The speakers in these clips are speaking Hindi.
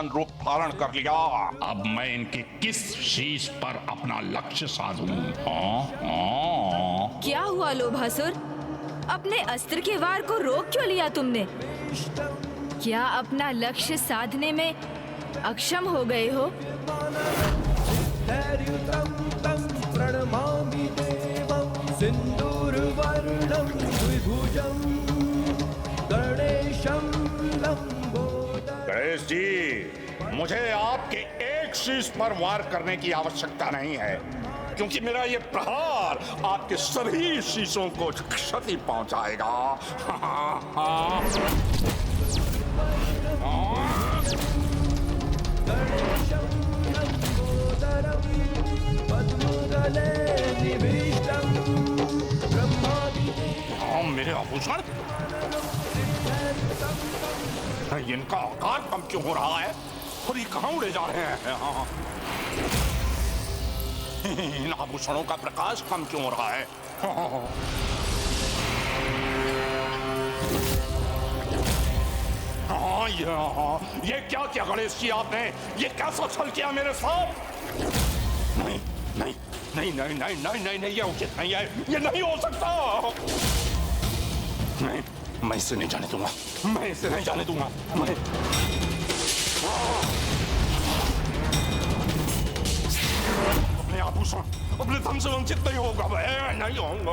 रूप धारण कर लिया। अब मैं इनके किस शीश पर अपना लक्ष्य साधूं? क्या हुआ लोभासुर? अपने अस्त्र के वार को रोक क्यों लिया तुमने? क्या अपना लक्ष्य साधने में अक्षम हो गए हो? गणेश जी, मुझे आपके एक शीश पर वार करने की आवश्यकता नहीं है, क्योंकि मेरा ये प्रहार आपके सभी शीशों को क्षति पहुंचाएगा। मेरे आभूषण, इनका आकार कम क्यों हो रहा है और ये कहाँ उड़े जा रहे हैं? इन आभूषणों का प्रकाश कम क्यों हो रहा है? ये क्या किया गणेश जी आपने? ये कैसा छल किया मेरे साथ? नहीं नहीं नहीं नहीं नहीं नहीं नहीं नहीं, ये उचित नहीं है, ये नहीं हो सकता। नहीं, मैं इसे नहीं जाने दूंगा, मैं इसे नहीं जाने दूंगा। मैं अपने आभूषण, अपने धन से वंचित नहीं होगा, मैं नहीं होऊंगा।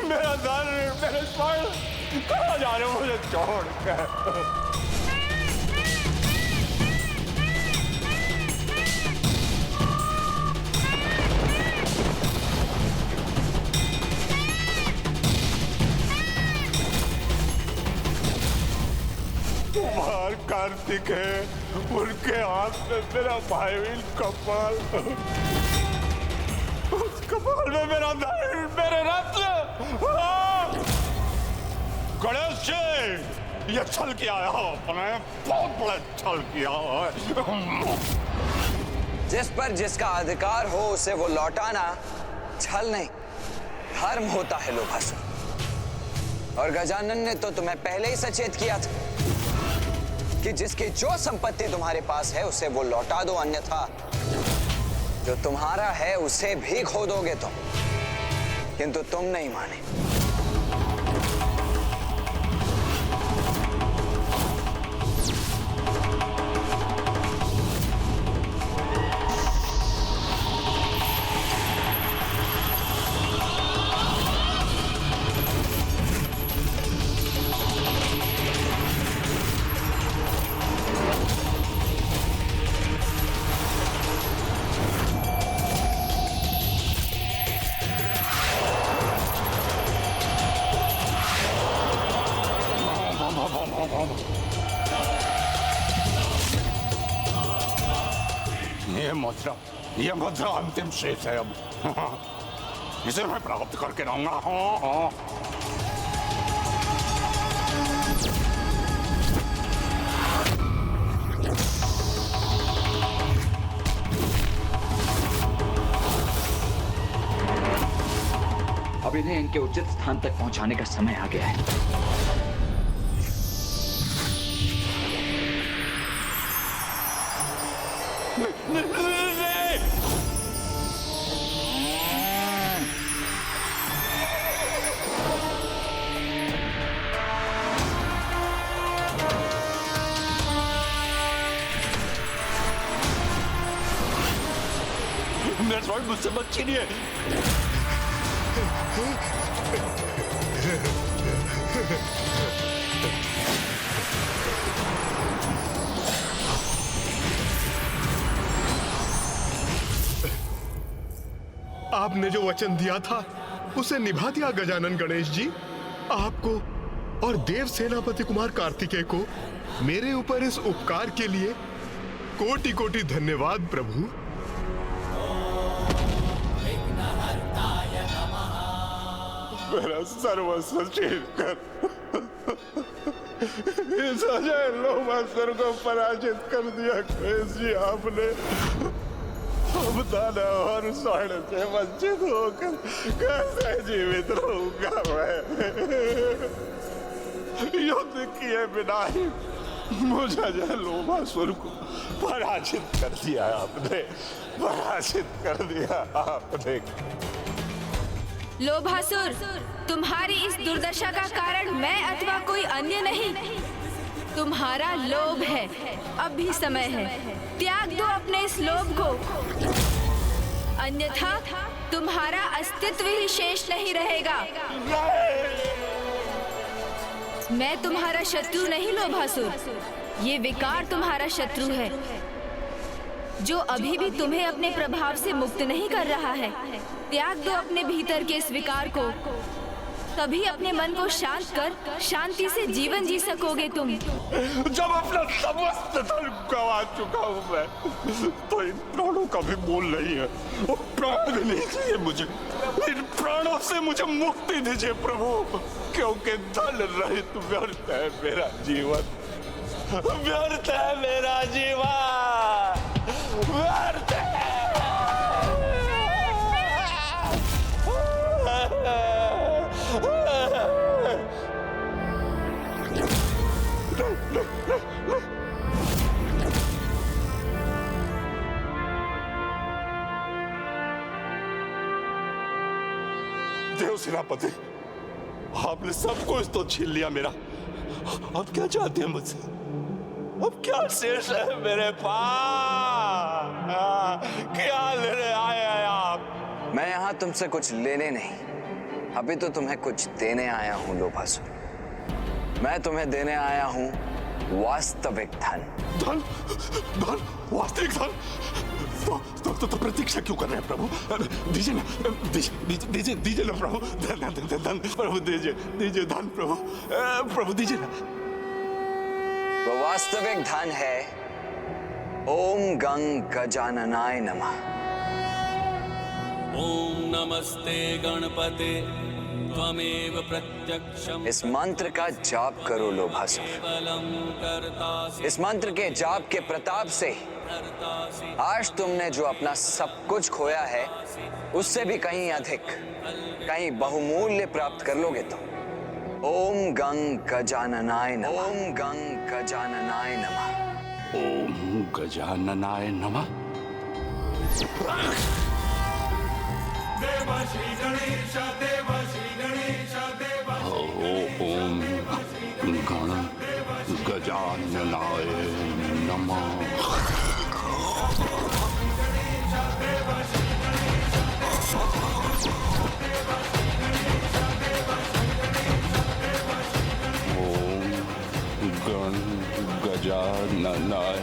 मेरा धन, मेरे स्वर्ण, कहाँ जा रहे हो मुझे छोड़ कर? कुमार कार्तिक है, उनके हाथ में मेरा भाईवील कपाल, उस कपाल में मेरा धन, मेरे रत्न। गणेश जी, ये छल किया है आपने, बहुत बड़ा छल किया है। जिस पर जिसका अधिकार हो उसे वो लौटाना छल नहीं, धर्म होता है लोभासुर। और गजानन ने तो तुम्हें पहले ही सचेत किया था कि जिसकी जो संपत्ति तुम्हारे पास है उसे वो लौटा दो, अन्यथा जो तुम्हारा है उसे भी खो दोगे तुम। किंतु तुम नहीं माने। ये मुद्रा अंतिम शेष है। अब इसे मैं प्राप्त करके रहूंगा। हाँ। अब इन्हें इनके उचित स्थान तक पहुंचाने का समय आ गया है। मेरे स्वर्ण मुझसे मत छीनिए। आपने जो वचन दिया था उसे निभा दिया गजानन गणेश जी। आपको और देव सेनापति कुमार कार्तिकेय को मेरे ऊपर इस उपकार के लिए कोटि कोटि धन्यवाद प्रभु। मेरा सर्वस्व चीर कर इस अजय लोभासुर को पराजित कर दिया गणेश जी आपने। अब दाना और स्वर्ण से वंचित होकर कैसे जीवित रहूंगा मैं? युद्ध किए बिना ही मुझे अजय लोभासुर को पराजित कर दिया आपने, पराजित कर दिया आपने। लोभासुर, तुम्हारी इस दुर्दशा का कारण मैं अथवा कोई अन्य नहीं, तुम्हारा लोभ है। अब भी समय है, त्याग दो अपने इस लोभ को, अन्यथा तुम्हारा अस्तित्व ही शेष नहीं रहेगा। मैं तुम्हारा शत्रु नहीं लोभासुर, ये विकार तुम्हारा शत्रु है, जो अभी भी तुम्हें अपने प्रभाव से मुक्त नहीं कर रहा है। त्याग दो अपने भीतर के इस विकार को, तभी अपने मन को शांत कर शांति से जीवन जी सकोगे तुम। जब अपना समस्त धन गवा चुका हूं मैं, तो इन प्राणों का भी मोल नहीं है। वो प्राण भी नहीं चाहिए मुझे, इन प्राणों से मुझे मुक्ति दीजिए प्रभु, क्योंकि धन रहित व्यर्थ है मेरा जीवन, व्यर्थ है मेरा जीवन, व्यर्थ है। देव सेनापति, आपने सब कुछ तो छीन लिया मेरा, अब क्या चाहते हैं मुझसे? अब क्या शेष है मेरे पास? क्या लेने आए हैं आप? मैं यहाँ तुमसे कुछ लेने नहीं, अभी तो तुम्हें कुछ देने आया हूँ लोभासुर। मैं तुम्हें देने आया हूँ वास्तविक धन। धन? धन? वास्तविक धन? तो प्रतीक्षा क्यों कर रहे हैं प्रभु? दीजिए ना, दीजिए ना प्रभु, धन प्रभु, दीजिए धन प्रभु, प्रभु दीजिए ना। वो वास्तविक धन है ओम गंग गजाननाय नमः। ओम नमस्ते गणपते त्वमेव प्रत्यक्षम्। इस मंत्र का जाप करो लोभासुर। इस मंत्र के जाप के प्रताप से आज तुमने जो अपना सब कुछ खोया है, उससे भी कहीं अधिक, कहीं बहुमूल्य प्राप्त कर लोगे तुम। ओम गंग गजाननाय नमः। ओम गंग गजाननाय नमः। ओम गजाननाय नमः। देव श्री गणेश, देव श्री गणेश, देव ओम गण गजाननाय नमः। ओम गण गजाननाय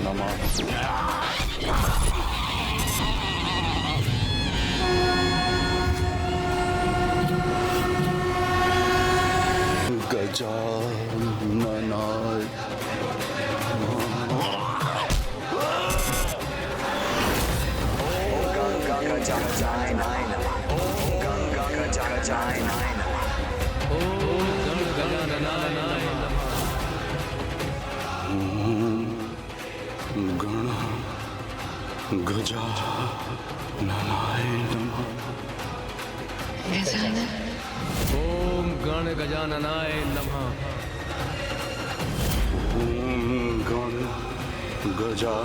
नमः। गजाननाय गजाननाय नमः। ओम गंग गजाननाय नमः। ओम गजाननाय नमः। गण गजाननाय नमः। ओम गण गजाननाय नमः। ओम गण गजाननाय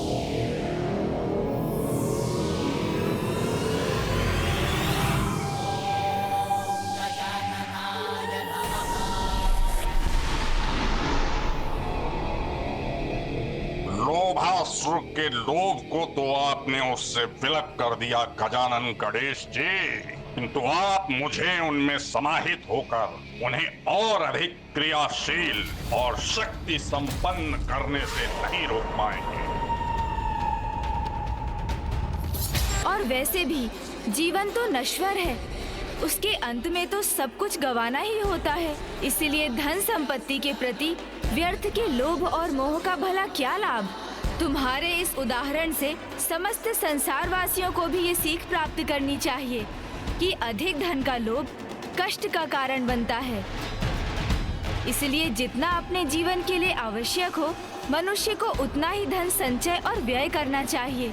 नमः। लोभासुर के लोभ को तो आपने उससे विलक कर दिया गजानन गणेश जी, किंतु आप मुझे उनमें समाहित होकर उन्हें और अधिक क्रियाशील और शक्ति संपन्न करने से नहीं रोक पाएंगे। और वैसे भी जीवन तो नश्वर है, उसके अंत में तो सब कुछ गंवाना ही होता है। इसीलिए धन संपत्ति के प्रति व्यर्थ के लोभ और मोह का भला क्या लाभ। तुम्हारे इस उदाहरण से समस्त संसार वासियों को भी ये सीख प्राप्त करनी चाहिए कि अधिक धन का लोभ कष्ट का कारण बनता है। इसलिए जितना अपने जीवन के लिए आवश्यक हो, मनुष्य को उतना ही धन संचय और व्यय करना चाहिए।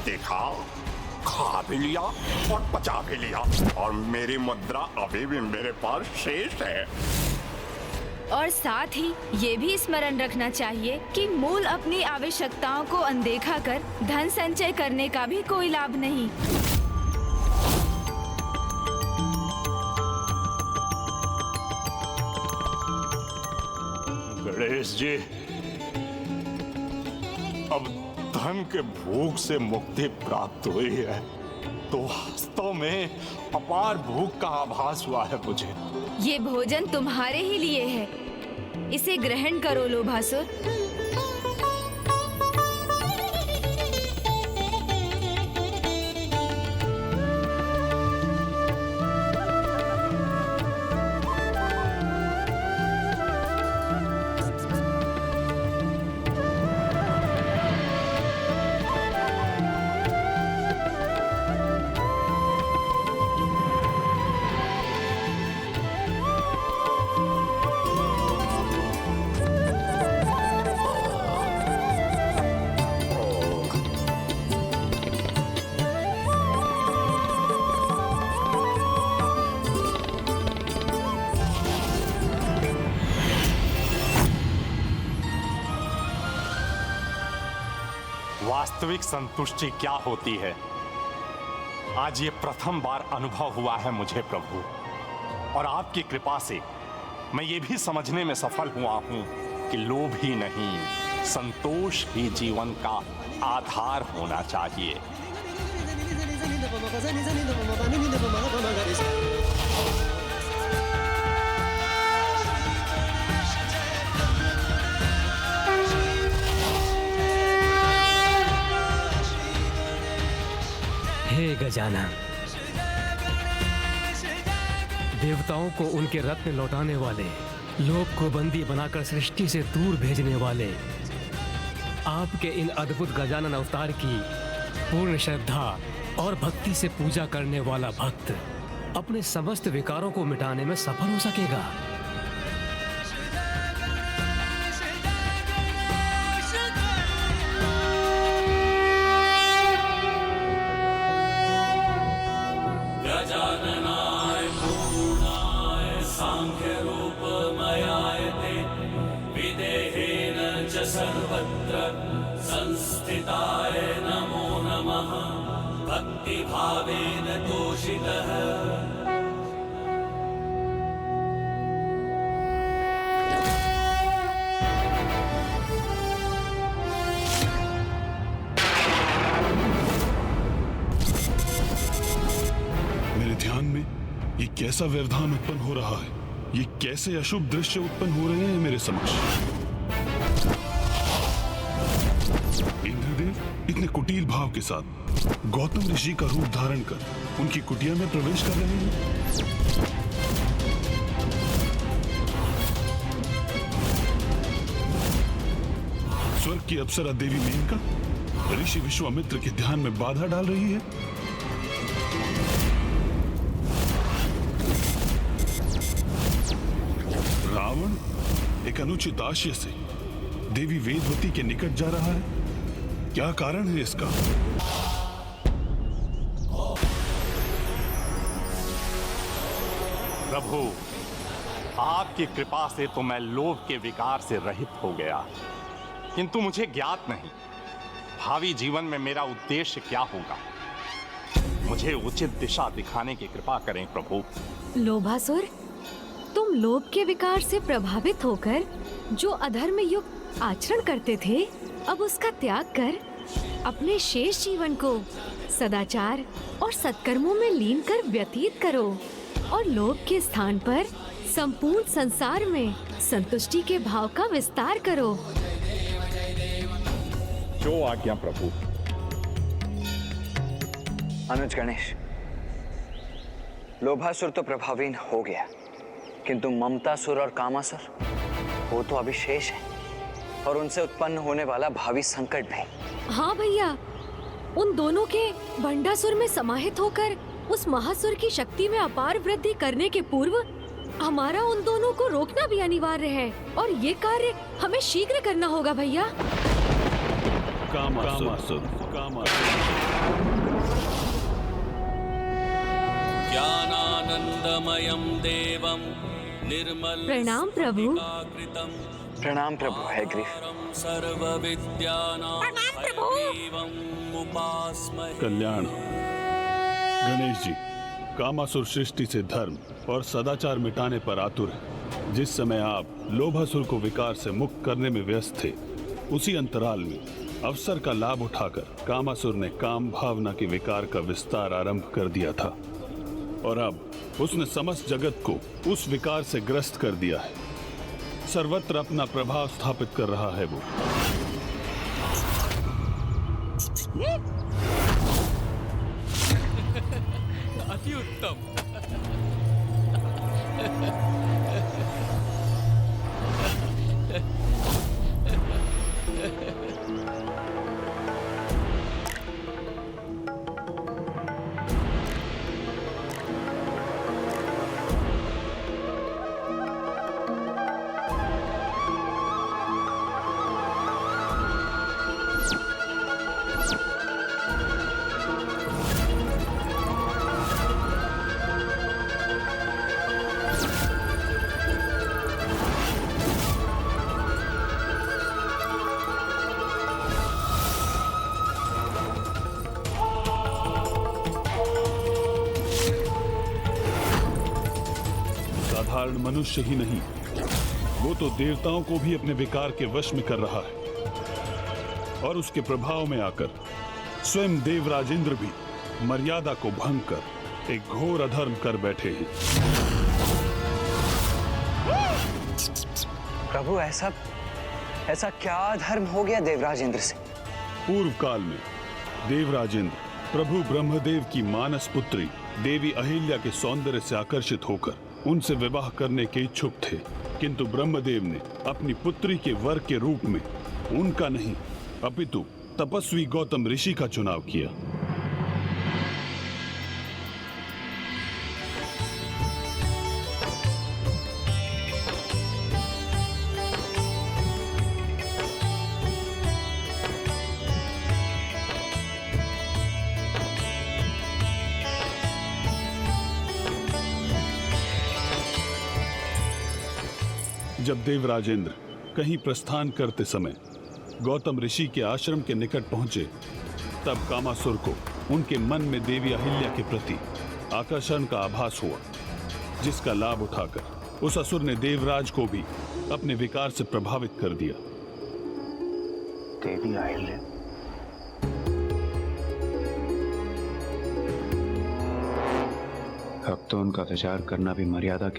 देखा, खा भी लिया और पचा भी लिया और मेरी मुद्रा अभी भी मेरे पास शेष है। और साथ ही ये भी स्मरण रखना चाहिए कि मूल अपनी आवश्यकताओं को अनदेखा कर धन संचय करने का भी कोई लाभ नहीं। गणेश जी, अब धन के भूख से मुक्ति प्राप्त हुई है तो वास्तव में अपार भूख का आभास हुआ है मुझे। ये भोजन तुम्हारे ही लिए है, इसे ग्रहण करो लोभासुर। वास्तविक संतुष्टि क्या होती है, आज ये प्रथम बार अनुभव हुआ है मुझे प्रभु। और आपकी कृपा से मैं ये भी समझने में सफल हुआ हूँ कि लोभ ही नहीं, संतोष ही जीवन का आधार होना चाहिए। हे गजानन, देवताओं को उनके रत्न लौटाने वाले, लोभ को बंदी बनाकर सृष्टि से दूर भेजने वाले, आपके इन अद्भुत गजानन अवतार की पूर्ण श्रद्धा और भक्ति से पूजा करने वाला भक्त अपने समस्त विकारों को मिटाने में सफल हो सकेगा। गजाननाय पूर्णाय सांख्य रूपमयाय ते विदेहेन च सर्वत्र संस्थिताय नमो नमः भक्ति भावेन तोषितः। ध्यान में ये कैसा व्यवधान उत्पन्न हो रहा है, ये कैसे अशुभ दृश्य उत्पन्न हो रहे हैं मेरे समक्ष। इंद्रदेव इतने कुटिल भाव के साथ गौतम ऋषि का रूप धारण कर उनकी कुटिया में प्रवेश कर रहे हैं। स्वर्ग की अप्सरा देवी मेनका ऋषि विश्वामित्र के ध्यान में बाधा डाल रही है। रावण एक अनुचित आशय से देवी वेदवती के निकट जा रहा है, क्या कारण है इसका? प्रभु, आपकी कृपा से तो मैं लोभ के विकार से रहित हो गया, किंतु मुझे ज्ञात नहीं भावी जीवन में मेरा उद्देश्य क्या होगा। मुझे उचित दिशा दिखाने की कृपा करें प्रभु। लोभासुर, तुम लोभ के विकार से प्रभावित होकर जो अधर्म युक्त आचरण करते थे, अब उसका त्याग कर अपने शेष जीवन को सदाचार और सत्कर्मों में लीन कर व्यतीत करो और लोभ के स्थान पर संपूर्ण संसार में संतुष्टि के भाव का विस्तार करो। जो आज्ञा प्रभु। अनुज गणेश, लोभासुर तो प्रभावहीन हो गया, किंतु ममतासुर और कामासुर वो तो अभी शेष है, और उनसे उत्पन्न होने वाला भावी संकट भी। हाँ भैया, उन दोनों के भंडासुर में समाहित होकर उस महासुर की शक्ति में अपार वृद्धि करने के पूर्व हमारा उन दोनों को रोकना भी अनिवार्य है, और ये कार्य हमें शीघ्र करना होगा भैया। ज्ञानानंदमयं देवं निर्मल। प्रणाम प्रभु। प्रणाम प्रभु। है ग्रीफ। कल्याण। गणेश जी, कामासुर सृष्टि से धर्म और सदाचार मिटाने पर आतुर है। जिस समय आप लोभासुर को विकार से मुक्त करने में व्यस्त थे, उसी अंतराल में अवसर का लाभ उठाकर कामासुर ने काम भावना के विकार का विस्तार आरंभ कर दिया था, और अब उसने समस्त जगत को उस विकार से ग्रस्त कर दिया है। सर्वत्र अपना प्रभाव स्थापित कर रहा है वो। अति उत्तम। साधारण मनुष्य ही नहीं, वो तो देवताओं को भी अपने विकार के वश में कर रहा है, और उसके प्रभाव में आकर स्वयं देवराज इंद्र भी मर्यादा को भंग कर एक घोर अधर्म कर बैठे हैं। प्रभु, ऐसा क्या अधर्म हो गया देवराज इंद्र से? पूर्व काल में देवराज इंद्र प्रभु ब्रह्मदेव की मानस पुत्री देवी अहिल्या के सौंदर्य से आकर्षित होकर उनसे विवाह करने के इच्छुक थे, किंतु ब्रह्मदेव ने अपनी पुत्री के वर के रूप में उनका नहीं अपितु तपस्वी गौतम ऋषि का चुनाव किया। जब देवराज इंद्र कहीं प्रस्थान करते समय गौतम ऋषि के आश्रम के निकट पहुंचे, तब कामासुर को उनके मन में देवी अहिल्या के प्रति आकर्षण का आभास हुआ, जिसका लाभ उठाकर उस असुर ने देवराज को भी अपने विकार से प्रभावित कर दिया। देवी अहिल्या? अब तो उनका विचार करना भी मर्यादा के